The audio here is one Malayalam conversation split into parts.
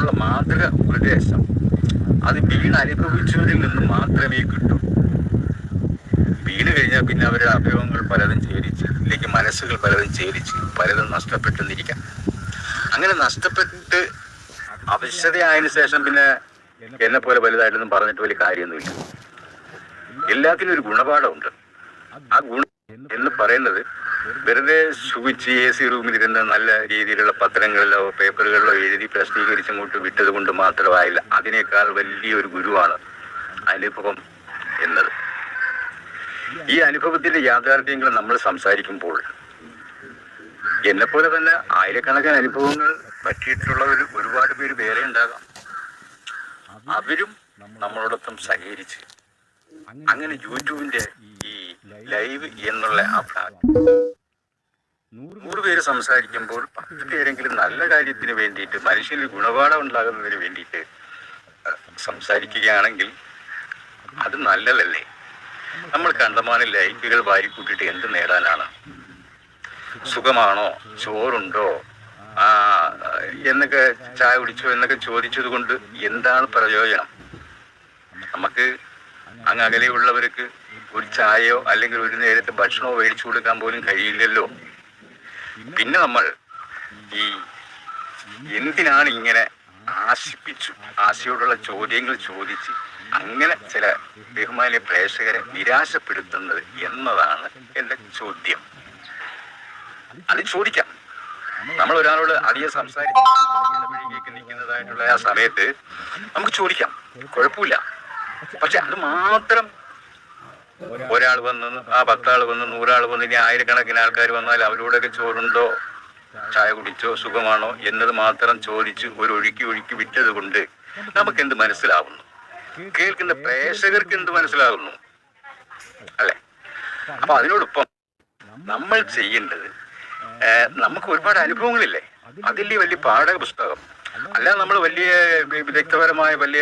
അതിനുള്ള മാതൃക ഉപദേശം അത് അനുഭവിച്ചവരിൽ നിന്ന് മാത്രമേ കിട്ടൂ. വീണ് കഴിഞ്ഞാൽ പിന്നെ അവരുടെ അവയവങ്ങൾ പലതും ചേരിച്ച്, അല്ലെങ്കിൽ മനസ്സുകൾ പലതും ചേരിച്ച് പലതും നഷ്ടപ്പെട്ടെന്നിരിക്കാം. അങ്ങനെ നഷ്ടപ്പെട്ട് അവശതയായതിനു ശേഷം പിന്നെ എന്നെ പോലെ വലുതായിട്ടൊന്നും പറഞ്ഞിട്ട് വലിയ കാര്യമൊന്നുമില്ല. എല്ലാത്തിനും ഒരു ഗുണപാഠമുണ്ട്. ആ ഗുണം എന്ന് പറയുന്നത് വെറുതെ സുഖിച്ച് AC റൂമിലിരുന്ന് നല്ല രീതിയിലുള്ള പത്രങ്ങളിലോ പേപ്പറുകളിലോ എഴുതി പ്രസിദ്ധീകരിച്ചങ്ങോട്ട് വിട്ടത് കൊണ്ട് മാത്രമായില്ല. അതിനേക്കാൾ വലിയൊരു ഗുരുവാണ് അനുഭവം എന്നത്. ഈ അനുഭവത്തിന്റെ യാഥാർത്ഥ്യങ്ങൾ നമ്മൾ സംസാരിക്കുമ്പോൾ എന്നെപ്പോലെ തന്നെ ആയിരക്കണക്കിന് അനുഭവങ്ങൾ പറ്റിയിട്ടുള്ളവർ ഒരുപാട് പേര് വേറെ ഉണ്ടാകാം. അവരും നമ്മളോടൊപ്പം സഹകരിച്ച് അങ്ങനെ യൂട്യൂബിന്റെ ഈ ലൈവ് എന്നുള്ള ആ 100 പേര് സംസാരിക്കുമ്പോൾ 10 പേരെങ്കിലും നല്ല കാര്യത്തിന് വേണ്ടിയിട്ട്, മനുഷ്യന് ഗുണപാഠം ഉണ്ടാകുന്നതിന് വേണ്ടിയിട്ട് സംസാരിക്കുകയാണെങ്കിൽ അത് നല്ലതല്ലേ? നമ്മൾ കണ്ടമാനം ലൈക്കുകൾ വാരിക്കൂട്ടിയിട്ട് എന്ത് നേടാനാണ്? സുഖമാണോ, ചോറുണ്ടോ, എന്നൊക്കെ ചായ കുടിച്ചോ എന്നൊക്കെ ചോദിച്ചത് കൊണ്ട് എന്താണ് പ്രയോജനം? നമുക്ക് അങ്ങ് അകലെയുള്ളവർക്ക് ഒരു ചായയോ അല്ലെങ്കിൽ ഒരു നേരത്തെ ഭക്ഷണമോ മേടിച്ചു കൊടുക്കാൻ പോലും കഴിയില്ലല്ലോ. പിന്നെ നമ്മൾ ഈ എന്തിനാണ് ഇങ്ങനെ ആശയോടുള്ള ചോദ്യങ്ങൾ ചോദിച്ച് അങ്ങനെ ചില ബഹുമാന്യ പ്രേക്ഷകരെ നിരാശപ്പെടുത്തുന്നത് എന്നതാണ് എൻ്റെ ചോദ്യം. അത് ചോദിക്കാം. നമ്മൾ ഒരാളോട് അധികം സംസാരിച്ച് നിൽക്കുന്നതായിട്ടുള്ള ആ സമയത്ത് നമുക്ക് ചോദിക്കാം, കുഴപ്പമില്ല. പക്ഷെ അത് മാത്രം ഒരാൾ വന്ന്, 10 ആൾ വന്ന്, 100 ആൾ വന്ന്, ഇനി ആയിരക്കണക്കിന് ആൾക്കാർ വന്നാൽ അവരോടൊക്കെ ചോറുണ്ടോ, ചായ കുടിച്ചോ, സുഖമാണോ എന്നത് മാത്രം ചോദിച്ച് ഒരു ഒഴുക്കി വിട്ടത് കൊണ്ട് നമുക്ക് എന്ത് മനസ്സിലാവുന്നു? കേൾക്കുന്ന പ്രേക്ഷകർക്ക് എന്ത് മനസ്സിലാകുന്നു? അല്ലെ? അപ്പൊ അതിനോടൊപ്പം നമ്മൾ ചെയ്യേണ്ടത്, നമുക്ക് ഒരുപാട് അനുഭവങ്ങളില്ലേ, അതില്ലേ വലിയ പാഠക പുസ്തകം. അല്ല നമ്മൾ വലിയ വ്യക്തിപരമായ വലിയ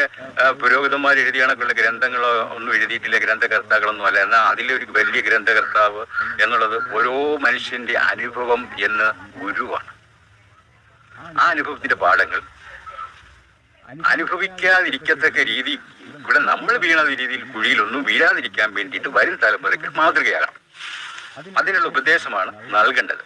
പുരോഹിതന്മാർ എഴുതിയ കണക്കുള്ള ഗ്രന്ഥങ്ങളോ ഒന്നും എഴുതിയിട്ടില്ല, ഗ്രന്ഥകർത്താക്കളൊന്നും അല്ല. എന്നാൽ അതിലൊരു വലിയ ഗ്രന്ഥകർത്താവ് എന്നുള്ളത് ഓരോ മനുഷ്യന്റെ അനുഭവം എന്ന ഗുരുവാണ്. ആ അനുഭവത്തിന്റെ പാഠങ്ങൾ അനുഭവിക്കാതിരിക്കത്തക്ക രീതി, ഇവിടെ നമ്മൾ വീണ രീതിയിൽ കുഴിയിലൊന്നും വീഴാതിരിക്കാൻ വേണ്ടിയിട്ട് വരും തലമുറയ്ക്ക് മാതൃകയാകണം. അതിനുള്ള ഉപദേശമാണ് നൽകേണ്ടത്.